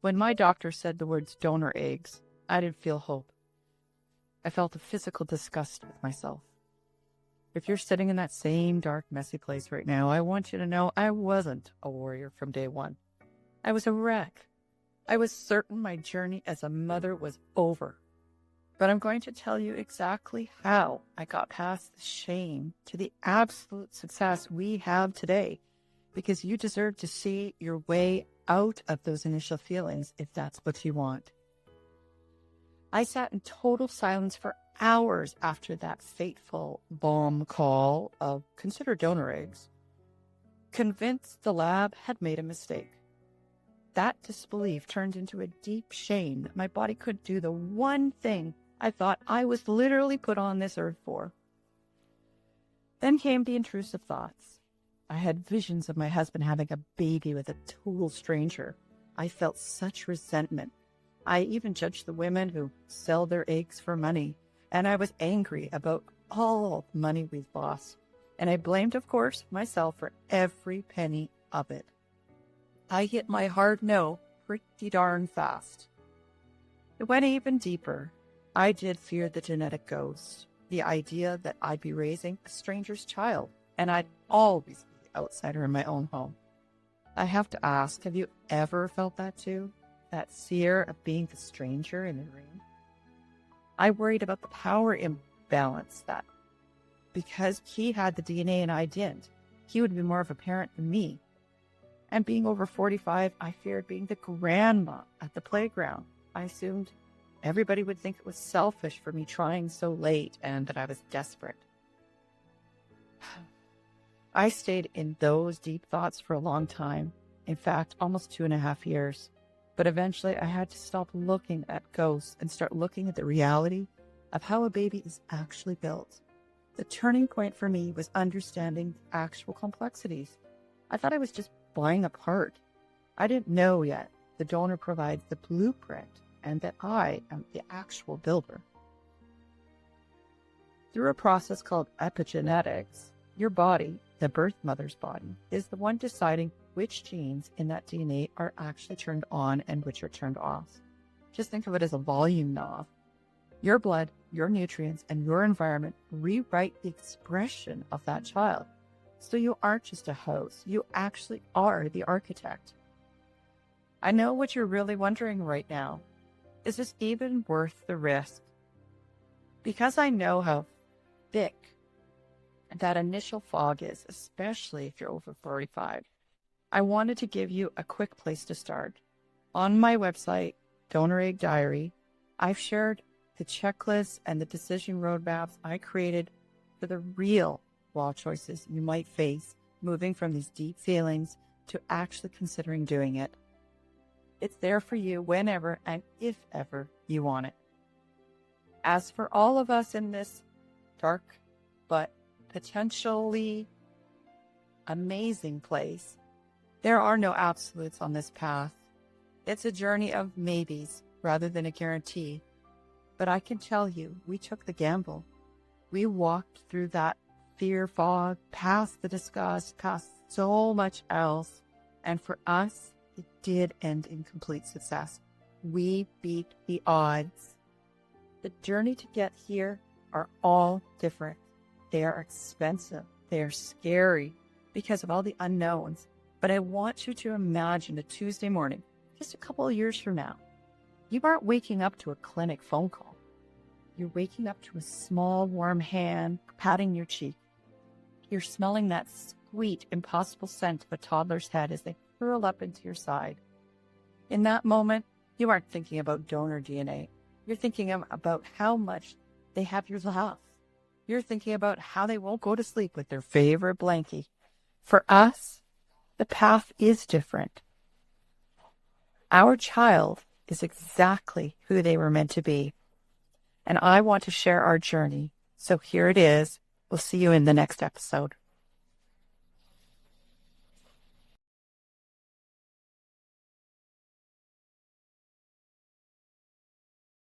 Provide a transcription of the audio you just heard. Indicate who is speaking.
Speaker 1: When my doctor said the words donor eggs, I didn't feel hope. I felt a physical disgust with myself. If you're sitting in that same dark, messy place right now, I want you to know I wasn't a warrior from day one. I was a wreck. I was certain my journey as a mother was over. But I'm going to tell you exactly how I got past the shame to the absolute success we have today, because you deserve to see your way out of those initial feelings if that's what you want. I sat in total silence for hours after that fateful bomb call of consider donor eggs, convinced the lab had made a mistake. That disbelief turned into a deep shame that my body could do the one thing I thought I was literally put on this earth for. Then came the intrusive thoughts. I had visions of my husband having a baby with a total stranger. I felt such resentment. I even judged the women who sell their eggs for money, and I was angry about all the money we've lost. And I blamed, of course, myself for every penny of it. I hit my hard no pretty darn fast. It went even deeper. I did fear the genetic ghost, the idea that I'd be raising a stranger's child, and I'd always be the outsider in my own home. I have to ask, have you ever felt that too? That fear of being the stranger in the room? I worried about the power imbalance, that because he had the DNA and I didn't, he would be more of a parent than me. And being over 45, I feared being the grandma at the playground. I assumed everybody would think it was selfish for me trying so late and that I was desperate. I stayed in those deep thoughts for a long time. In fact, almost 2.5 years. But eventually I had to stop looking at ghosts and start looking at the reality of how a baby is actually built. The turning point for me was understanding the actual complexities. I thought I was just buying a part. I didn't know yet the donor provides the blueprint and that I am the actual builder. Through a process called epigenetics, your body, the birth mother's body, is the one deciding which genes in that DNA are actually turned on and which are turned off. Just think of it as a volume knob. Your blood, your nutrients, and your environment rewrite the expression of that child. So you aren't just a host, you actually are the architect. I know what you're really wondering right now. Is this even worth the risk? Because I know how thick that initial fog is, especially if you're over 45. I wanted to give you a quick place to start. On my website, Donor Egg Diary, I've shared the checklists and the decision roadmaps I created for the real wall choices you might face moving from these deep feelings to actually considering doing it. It's there for you whenever and if ever you want it. As for all of us in this dark but potentially amazing place, there are no absolutes on this path. It's a journey of maybes rather than a guarantee. But I can tell you, we took the gamble. We walked through that fear fog, past the disgust, past so much else. And for us, it did end in complete success. We beat the odds. The journey to get here are all different. They are expensive. They are scary because of all the unknowns. But I want you to imagine a Tuesday morning, just a couple of years from now. You aren't waking up to a clinic phone call. You're waking up to a small, warm hand patting your cheek. You're smelling that sweet, impossible scent of a toddler's head as they curl up into your side. In that moment, you aren't thinking about donor DNA. You're thinking about how much they have your love. You're thinking about how they won't go to sleep with their favorite blankie. For us, the path is different. Our child is exactly who they were meant to be. And I want to share our journey. So here it is. We'll see you in the next episode.